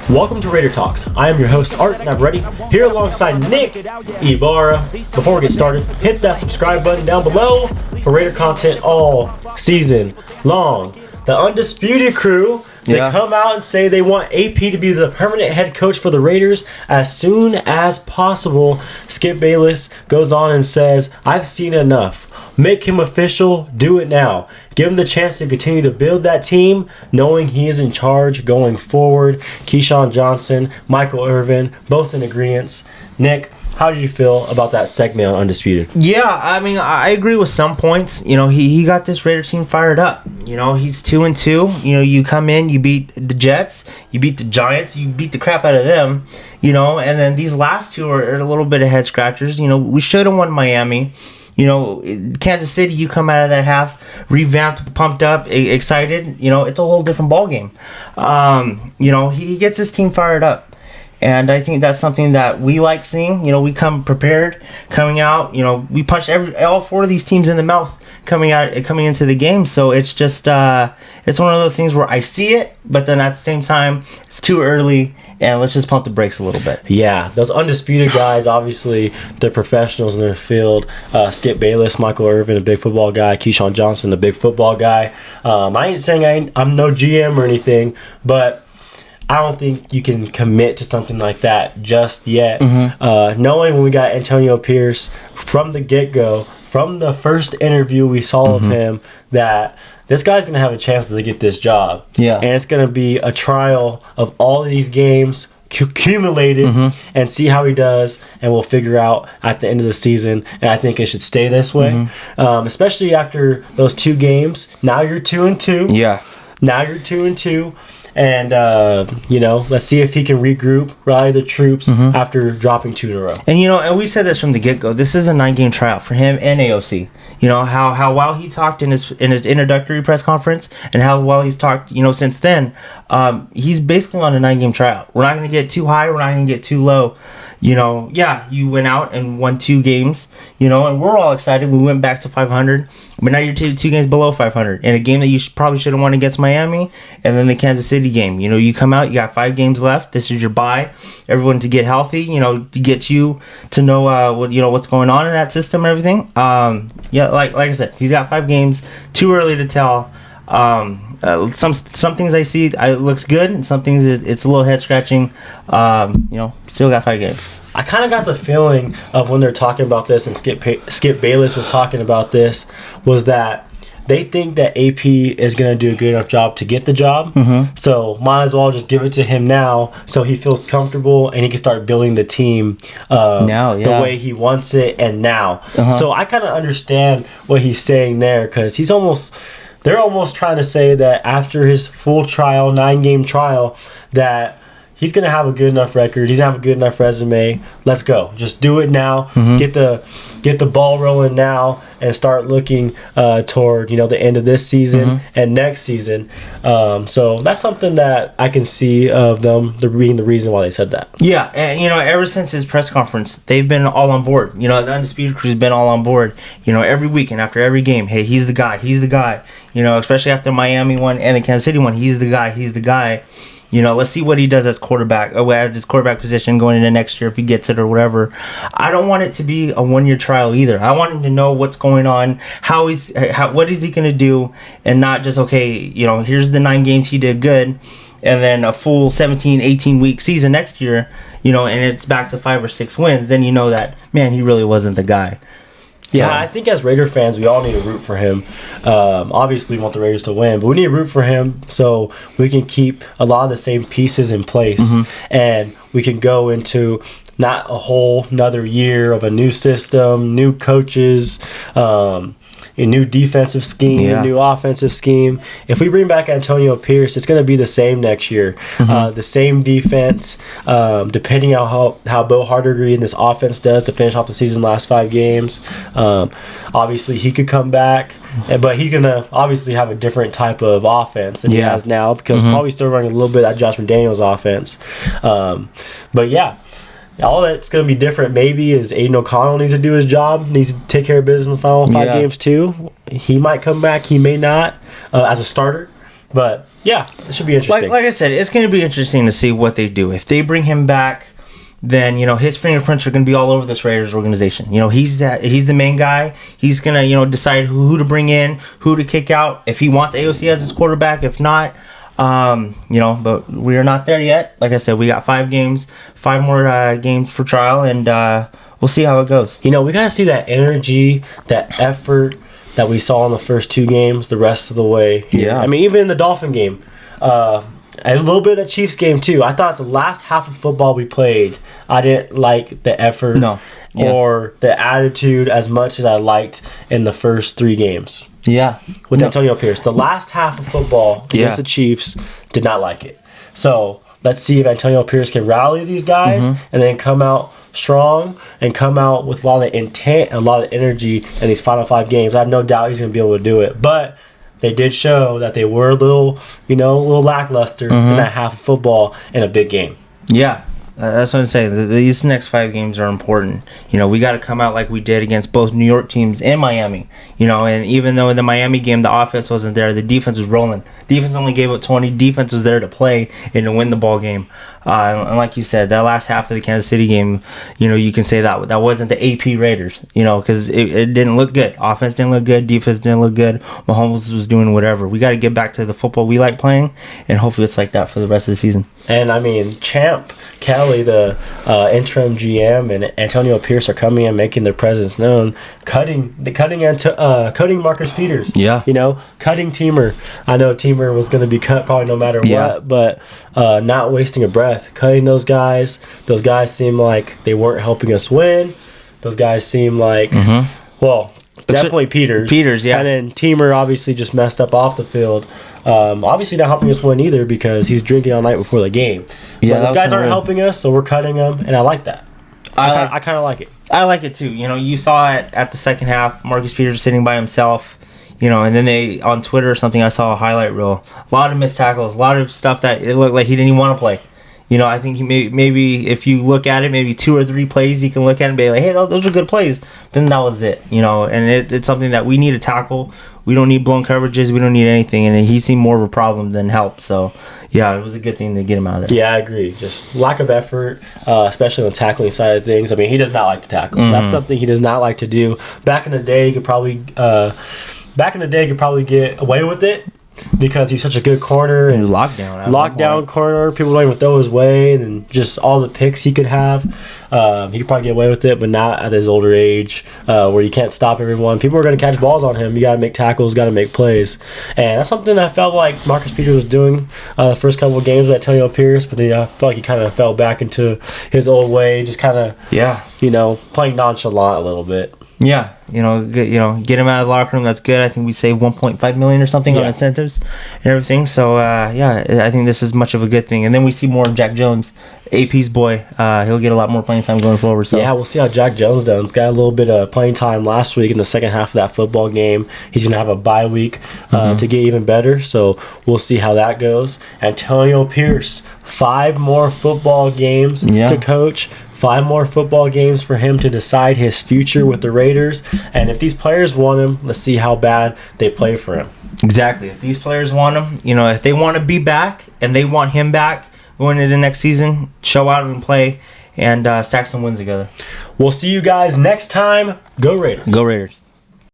Welcome to Raider Talks. I am your host, Art Navarrete, here alongside Nick Ibarra. Before we get started, hit that subscribe button down below for Raider content all season long. The Undisputed crew, they come out and say they want AP to be the permanent head coach for the Raiders as soon as possible. Skip Bayless goes on and says, I've seen enough. Make him official. Do it now. Give him the chance to continue to build that team, knowing he is in charge going forward. Keyshawn Johnson, Michael Irvin, both in agreement. Nick, how did you feel about that segment on Undisputed? Yeah, I mean, I agree with some points. You know, he got this Raider team fired up. You know, he's 2-2. You know, you come in, you beat the Jets, you beat the Giants, you beat the crap out of them. You know, and then these last two are a little bit of head scratchers. You know, we should have won Miami. You know, Kansas City, you come out of that half revamped, pumped up, excited. You know, it's a whole different ballgame. You know, he gets his team fired up. And I think that's something that we like seeing. You know, we come prepared, coming out. You know, we punched all four of these teams in the mouth coming into the game. So it's just it's one of those things where I see it, but then at the same time, it's too early. And let's just pump the brakes a little bit. Yeah, those Undisputed guys, obviously, they're professionals in their field. Skip Bayless, Michael Irvin, a big football guy. Keyshawn Johnson, a big football guy. I ain't saying I'm no GM or anything, but I don't think you can commit to something like that just yet. Knowing when we got Antonio Pierce from the get-go, from the first interview we saw of him, that this guy's going to have a chance to get this job. Yeah. And it's going to be a trial of all of these games accumulated and see how he does, and we'll figure out at the end of the season. And I think it should stay this way, especially after those two games. Now you're 2-2. Yeah. Now you're 2-2. And, you know, let's see if he can regroup, rally the troops after dropping two in a row. And, you know, and we said this from the get-go. This is a 9-game tryout for him and AOC. You know, how well he talked in his introductory press conference and how well he's talked, you know, since then. He's basically on a 9-game tryout. We're not going to get too high. We're not going to get too low. You know, yeah, you went out and won 2 games, you know, and we're all excited. We went back to 500, but now you're two games below 500 in a game that you probably should have won against Miami, and then the Kansas City game. You know, you come out, you got 5 games left. This is your bye. Everyone to get healthy, you know, to get you to know what's going on in that system and everything. Yeah, like I said, he's got 5 games. Too early to tell. Some things I see, it looks good, and some things it's a little head scratching. You know, still got 5 games. I kind of got the feeling of when they're talking about this, and Skip Bayless was talking about this, was that they think that AP is going to do a good enough job to get the job. So might as well just give it to him now, so he feels comfortable and he can start building the team the way he wants it and now. So I kind of understand what he's saying there, because they're almost trying to say that after his full trial, 9-game trial, that he's going to have a good enough record. He's going to have a good enough resume. Let's go. Just do it now. Get the ball rolling now and start looking toward, you know, the end of this season and next season. So that's something that I can see of them being the reason why they said that. Yeah, and, you know, ever since his press conference, they've been all on board. You know, the Undisputed Crew's been all on board. You know, every week and after every game, hey, he's the guy. He's the guy. You know, especially after Miami one and the Kansas City one, he's the guy. He's the guy. You know, let's see what he does as quarterback, at his quarterback position going into next year if he gets it or whatever. I don't want it to be a 1-year trial either. I want him to know what's going on, what is he going to do, and not just, okay, you know, here's the 9 games he did good, and then a full 17, 18-week season next year, you know, and it's back to 5 or 6 wins. Then you know that, man, he really wasn't the guy. Yeah, I think as Raider fans, we all need to root for him. Obviously, we want the Raiders to win, but we need to root for him so we can keep a lot of the same pieces in place, and we can go into not a whole another year of a new system, new coaches, a new defensive scheme, a new offensive scheme. If we bring back Antonio Pierce, it's going to be the same next year. The same defense, depending on how Bo Hardigree in this offense does to finish off the season last 5 games. Obviously, he could come back, but he's going to obviously have a different type of offense than he has now, because probably still running a little bit of that Josh McDaniels offense. But yeah. All that's going to be different maybe is Aiden O'Connell needs to do his job, needs to take care of business in the final 5 games too. He might come back, he may not, as a starter. But yeah, it should be interesting. Like I said, it's going to be interesting to see what they do. If they bring him back, then his fingerprints are going to be all over this Raiders organization. He's the main guy. He's going to decide who to bring in, who to kick out. If he wants AOC as his quarterback, if not, but we are not there yet. Like I said, we got 5 more games for trial, and we'll see how it goes. We got to see that energy, that effort that we saw in the first 2 games the rest of the way here. Yeah. I mean, even in the Dolphin game, a little bit of the Chiefs game too. I thought the last half of football we played, I didn't like the effort or the attitude as much as I liked in the first 3 games. Yeah. With Antonio Pierce. The last half of football against the Chiefs, did not like it. So let's see if Antonio Pierce can rally these guys and then come out strong and come out with a lot of intent and a lot of energy in these final 5 games. I have no doubt he's going to be able to do it. But they did show that they were a little lackluster in that half of football in a big game. Yeah. That's what I'm saying. These next 5 games are important. We got to come out like we did against both New York teams and Miami. And even though in the Miami game the offense wasn't there, the defense was rolling. Defense only gave up 20. Defense was there to play and to win the ball game. And like you said, that last half of the Kansas City game, you can say that wasn't the AP Raiders. Because it didn't look good. Offense didn't look good. Defense didn't look good. Mahomes was doing whatever. We got to get back to the football we like playing, and hopefully it's like that for the rest of the season. And I mean, Champ Kelly, the interim GM, and Antonio Pierce are coming and making their presence known, cutting Marcus Peters. Yeah. Cutting Teamer. I know Teamer was going to be cut probably no matter what, but not wasting a breath. Cutting those guys. Those guys seem like they weren't helping us win. Those guys seem like, definitely Peters. Peters, yeah. And then Teamer obviously just messed up off the field. Obviously not helping us win either because he's drinking all night before the game. Yeah, those guys aren't helping us, so we're cutting them, and I like that. I kind of like it. I like it too. You saw it at the second half. Marcus Peters sitting by himself. And then they on Twitter or something. I saw a highlight reel. A lot of missed tackles. A lot of stuff that it looked like he didn't even want to play. I think he maybe if you look at it, maybe 2 or 3 plays you can look at and be like, hey, those are good plays. Then that was it. And it's something that we need to tackle. We don't need blown coverages. We don't need anything. And he seemed more of a problem than help. So, yeah, it was a good thing to get him out of there. Yeah, I agree. Just lack of effort, especially on the tackling side of things. I mean, he does not like to tackle. That's something he does not like to do. Back in the day, you could probably get away with it because he's such a good corner and lockdown corner. People don't even throw his way, and then just all the picks he could have. He could probably get away with it, but not at his older age, where you can't stop everyone. People are going to catch balls on him. You got to make tackles, got to make plays, and that's something I felt like Marcus Peters was doing the first couple of games with Antonio Pierce, but then I felt like he kind of fell back into his old way, just kind of playing nonchalant a little bit. Yeah, get him out of the locker room. That's good. I think we saved $1.5 million or something on incentives and everything. So I think this is much of a good thing. And then we see more of Jack Jones, AP's boy. He'll get a lot more playing time going forward. So yeah, we'll see how Jack Jones does. Got a little bit of playing time last week in the second half of that football game. He's gonna have a bye week to get even better. So we'll see how that goes. Antonio Pierce, 5 more football games to coach. 5 more football games for him to decide his future with the Raiders. And if these players want him, let's see how bad they play for him. Exactly. If these players want him, if they want to be back and they want him back going into next season, show out and play and stack some wins together. We'll see you guys next time. Go Raiders. Go Raiders.